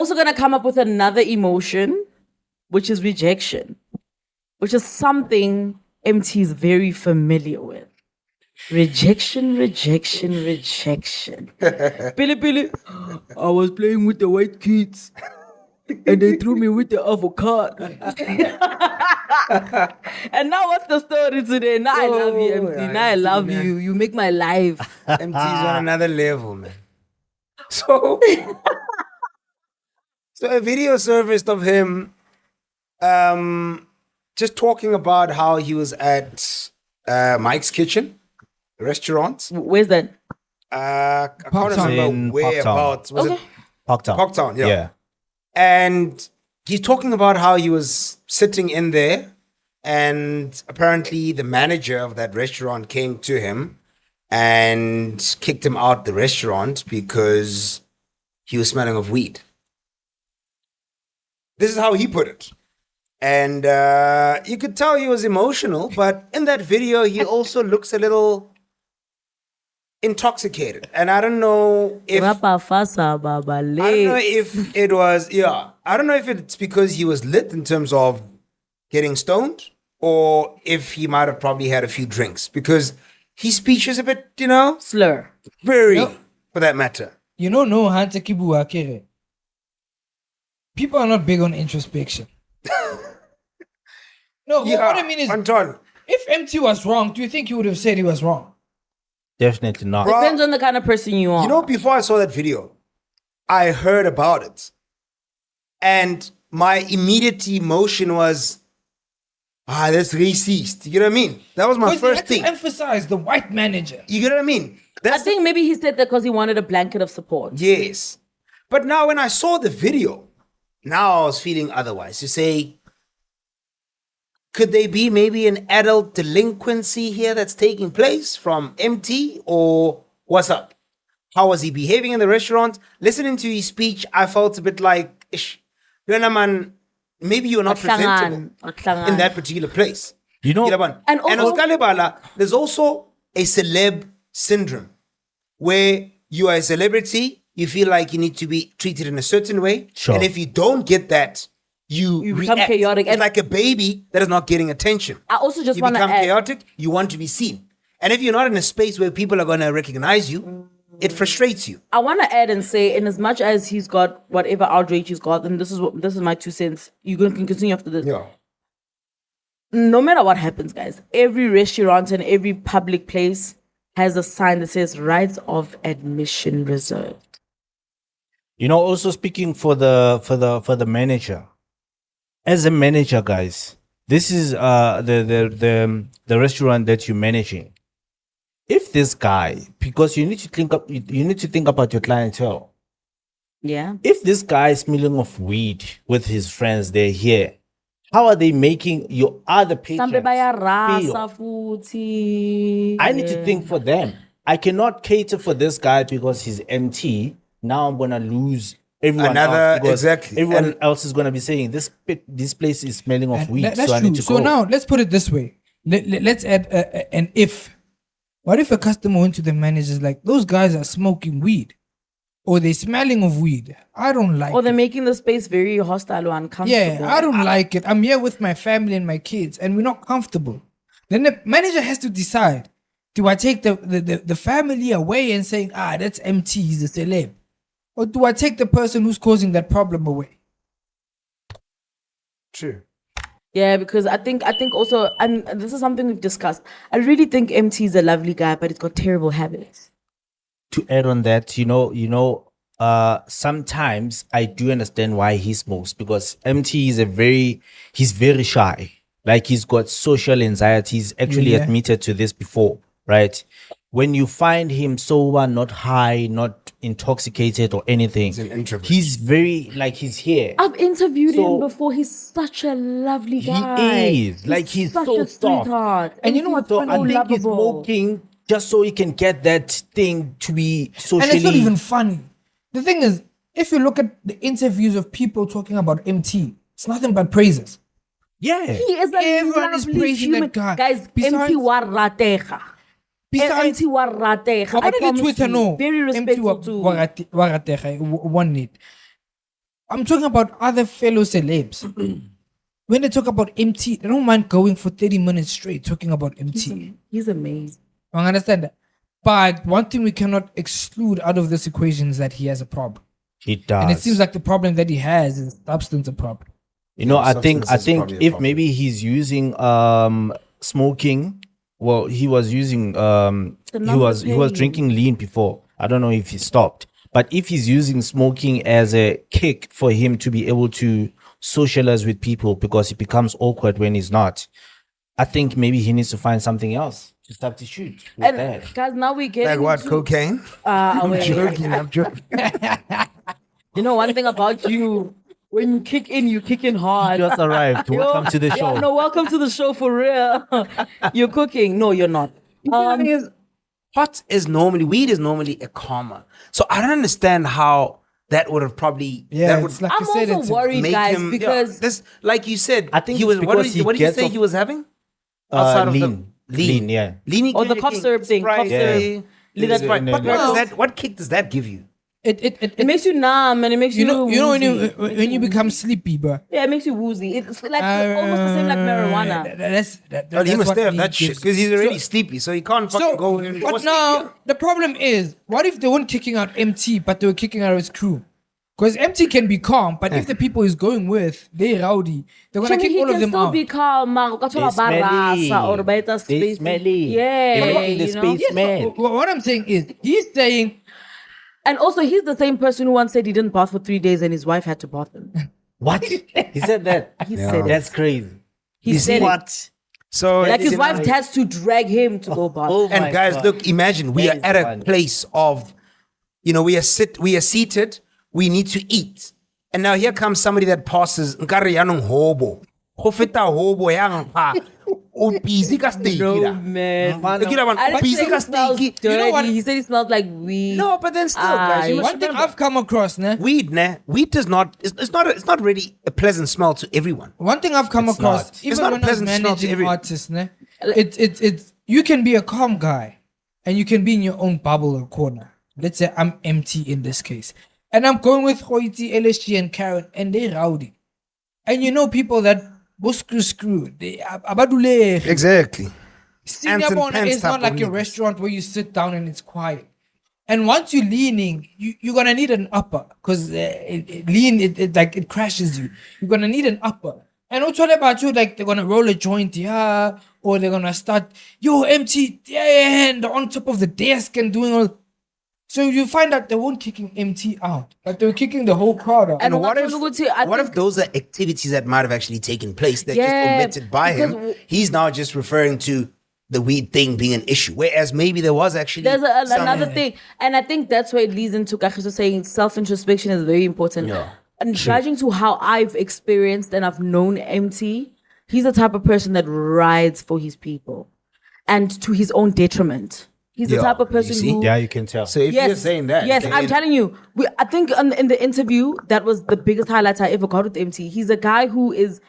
Also gonna come up with another emotion, which is rejection, which is something Emtee is very familiar with. Rejection. Billy, I was playing with the white kids and they threw me with the avocado. And now what's the story today? Now I love you, Emtee. Now I love you. You make my life. Emtee's on another level, man. So a video surfaced of him just talking about how he was at Mike's Kitchen restaurant. Where's that? I can't remember whereabouts. Was it Parktown? Parktown, yeah. And he's talking about how he was sitting in there and apparently the manager of that restaurant came to him and kicked him out the restaurant because he was smelling of weed. This is how he put it. And you could tell he was emotional, but in that video, he also looks a little intoxicated. And I don't know if it was, I don't know if it's because he was lit in terms of getting stoned or if he might have probably had a few drinks because his speech is a bit, slur. Very, for that matter. No, Hanta Kibu Akere. People are not big on introspection. No, what I mean is, Anton, if Emtee was wrong, do you think he would have said he was wrong? Definitely not. Depends on the kind of person you are. Before I saw that video, I heard about it. And my immediate emotion was, that's racist. You get what I mean? That was my first thing. To emphasize the white manager. You get what I mean? I think maybe he said that because he wanted a blanket of support. Yes. But now when I saw the video, now I was feeling otherwise. You say, could there be maybe an adult delinquency here that's taking place from Emtee or what's up? How was he behaving in the restaurant? Listening to his speech, I felt a bit like, man, maybe you're not presentable in that particular place. And also, there's also a celeb syndrome where you are a celebrity, you feel like you need to be treated in a certain way. Sure. And if you don't get that, you become react. chaotic. It's like a baby that is not getting attention. I also just want to become chaotic, you want to be seen. And if you're not in a space where people are going to recognize you, it frustrates you. I want to add and say, in as much as he's got whatever outrage he's got, and this is my 2 cents. You can continue after this. Yeah. No matter what happens, guys, every restaurant and every public place has a sign that says rights of admission reserved. Also speaking for the manager. As a manager, guys, this is the restaurant that you're managing. If this guy, because you need to think about your clientele. Yeah. If this guy is smelling of weed with his friends, they're here. How are they making your other patrons feel? I need to think for them. I cannot cater for this guy because he's Emtee. Now I'm gonna lose everyone else because everyone else is gonna be saying this place is smelling of weed. That's so I true. need to so go. Now let's put it this way. Let's add an if. What if a customer went to the managers like, those guys are smoking weed or they're smelling of weed? I don't like it. Or they're making the space very hostile or uncomfortable. Yeah, I don't like it. I'm here with my family and my kids and we're not comfortable. Then the manager has to decide, do I take the family away and saying, that's Emtee, he's a celeb? Or do I take the person who's causing that problem away? True. Yeah, because I think also, and this is something we've discussed, I really think Emtee is a lovely guy, but he's got terrible habits. To add on that, sometimes I do understand why he smokes because Emtee is he's very shy. Like he's got social anxiety. He's actually admitted to this before, right? When you find him sober, not high, not intoxicated or anything, he's very, he's here. I've interviewed him before. He's such a lovely guy. He is. He's such so a soft. sweetheart. And you know what? So I think he's smoking just so he can get that thing to be socially. And it's not even funny. The thing is, if you look at the interviews of people talking about Emtee, it's nothing but praises. Yeah. He is a Everyone is lovely praising human. that guy. Guys, Besides- Emtee warateja. Emtee warateja. I promise Twitter you. no. Very respectful too. Warateja, one need. I'm talking about other fellow celebs. When they talk about Emtee, they don't mind going for 30 minutes straight talking about Emtee. He's amazing. I understand that. But one thing we cannot exclude out of this equation is that he has a problem. He does. And it seems like the problem that he has is substance a problem. You know, I think substance is probably a if problem. maybe he's using smoking, well, he was using he was drinking lean before. I don't know if he stopped. But if he's using smoking as a kick for him to be able to socialize with people because it becomes awkward when he's not, I think maybe he needs to find something else to substitute with And that. guys, now we get Like what? Cocaine? I'm I'm joking. You know, one thing about you, when you kick in hard. Just arrived. Welcome to the show. Yeah, no, welcome to the show for real. You're cooking. No, you're not. The thing is, weed is normally a calmer. So I don't understand how that would have probably that would it's like I'm you said, also it's worried, make guys, him because this, like you said, I think he it's was. What because did, what did he you gets say off- he was having? Lean, yeah. Lean. or the cough syrup thing. Cough syrup. That's right. But No. what kick does that give you? It makes you numb and it makes you know woozy. when you become sleepy, bro. Yeah, it makes you woozy. It's like almost the same like marijuana. Well, he that's must what have weed that shit gives. because he's already sleepy, so he can't fucking So, go in. but now the problem is, what if they weren't kicking out Emtee, but they were kicking out his crew? Because Emtee can be calm, but if the people he's going with, they're rowdy, they're gonna kick He all of can them still out. be calm. They They smelly. They're making the space Yes, mad. but what I'm saying is, he's saying, And also, he's the same person who once said he didn't bath for 3 days and his wife had to bath him. What? He said that. He said it. That's crazy. He said it. What? So Like his you wife know, has to drag him to go bath. Oh and my guys, God. look, imagine we That are is at a funny. place of, we are seated, we need to eat, and now here comes somebody that passes. Nkare yanong hobo, ho feta hobo yang pa, o busy ka steak No, ira. man. Look at that one, I o didn't busy say ka he smells steak. dirty. You know what? He said he smelled like weed. No, but then still, guys, you must one thing remember, I've come across, ne? weed does not. It's not really a pleasant smell to everyone. One thing I've come It's across, not. It's even not a when I was pleasant smell to managing everyone. artists, ne? It's you can be a calm guy, and you can be in your own bubble or corner. Let's say I'm Emtee in this case, and I'm going with Hoiti, LSG, and Karen, and they're rowdy, and you know people that will screw. They abadule. Exactly. Senior and Bona pants is type not like of a niggas. restaurant where you sit down and it's quiet. And once you're leaning, you're gonna need an upper because it crashes you. You're gonna need an upper. And what's all about you? Like they're gonna roll a joint, yeah, or they're gonna start Emtee, yeah, and they're on top of the desk and doing all. So you find out they weren't kicking Emtee out, but they were kicking the whole crowd out. And What if, I what think- if those are activities that might have actually taken place that Yeah, just omitted by him? because- He's now just referring to the weed thing being an issue, whereas maybe there was actually There's some- another thing, and I think that's where it leads into Kagiso saying self-introspection is very important. Yeah. And judging to how I've experienced and I've known Emtee, he's the type of person that rides for his people, and to his own detriment. He's the Yeah, type of you person see? who. Yeah, you can tell. So if you're saying that, yes, then- I'm telling you. I think in the interview that was the biggest highlight I ever got with Emtee. He's a guy who is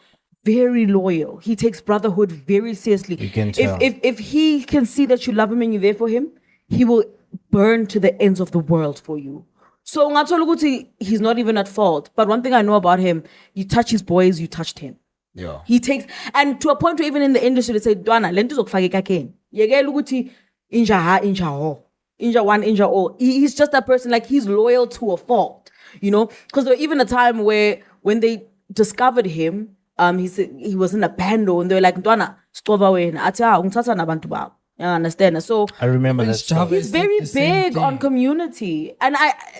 very loyal. He takes brotherhood very seriously. You can tell. If he can see that you love him and you're there for him, he will burn to the ends of the world for you. So ngathola ukuthi he's not even at fault. But one thing I know about him, you touch his boys, you touched him. Yeah. He takes, and to a point where even in the industry they say, Dwana, lento zokufaka ekakeni. Yekela ukuthi inja ha, inja ho. Inja one, inja all. He's just that person, like he's loyal to a fault, you know? Because there was even a time where when they discovered him, he said he was in a bando and they were like, Dwana, stova wena. Athi ungithatha nabantu bakho. You understand? So I remember that. Vince Java story. he's is very the same big on thing. community. And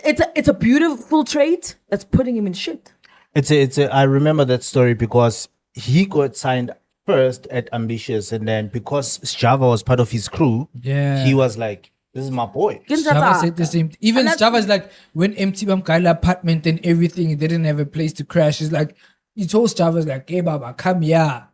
it's a beautiful trait that's putting him in shit. I remember that story because he got signed first at Ambitious, and then because Java was part of his crew, Yeah. he was like, "This is my boy." Java said the same. Even And that's- Java's like when Emtee Bamkala apartment and everything, he didn't have a place to crash. He's like, he told Java's like, "Hey Baba, come here.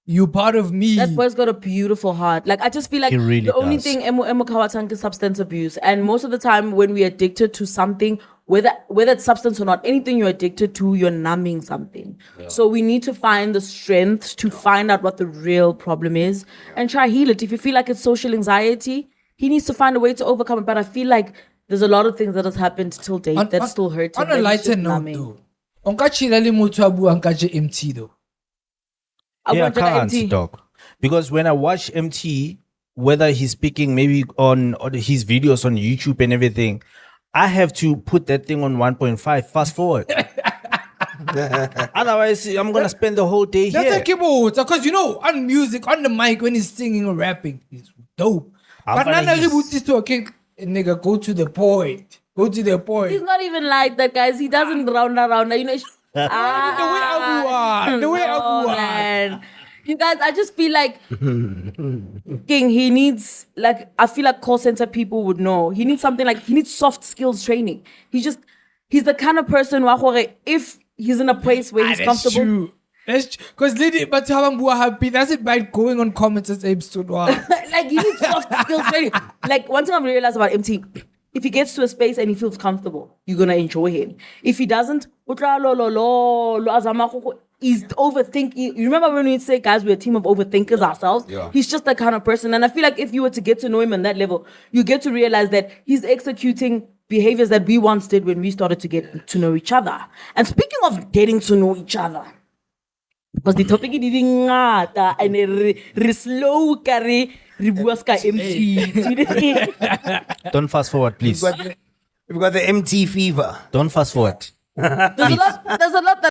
You part of me." That boy's got a beautiful heart. Like I just feel like He really the only does. thing Emo Kawatank is substance abuse. And most of the time when we're addicted to something, whether it's substance or not, anything you're addicted to, you're numbing something. So we need to find the strength to find out what the real problem is and try heal it. If you feel like it's social anxiety, he needs to find a way to overcome it. But I feel like there's a lot of things that has happened till date that still hurt him. On a that he's lighter just note, numbing. though, Onka chila le motho a buang ka je Emtee though. Yeah, I want to can't empty. answer, dog. Because when I watch Emtee, whether he's speaking maybe on his videos on YouTube and everything, I have to put that thing on 1.5, fast forward. Otherwise, I'm gonna spend the whole day That's here. like because you know, on music, on the mic, when he's singing or rapping, he's dope. I'm But gonna Nana use- Ributi to okay, nigga, go to the point. Go to the He's point. not even like that, guys. He doesn't round around. You know. The way I No, man. You guys, I just feel like King, he needs, like, I feel like call center people would know. He needs something like, he needs soft skills training. He's the kind of person who, if he's in a place where he's That's comfortable. true. That's true. Because lady, but Habambua happy. That's it by going on comments as episode one. Like, he needs soft skills training. Like, one thing I've realized about Emtee, if he gets to a space and he feels comfortable, you're gonna enjoy him. If he doesn't, he's overthinking. You remember when we say, guys, we're a team of overthinkers ourselves? Yeah. He's just that kind of person. And I feel like if you were to get to know him on that level, you get to realize that he's executing behaviors that we once did when we started to get to know each other. And speaking of getting to know each other, because the topic is ngata and re slow carry re bua ska Emtee. Don't fast forward, please. We've got the MT fever. Don't fast forward. There's a lot that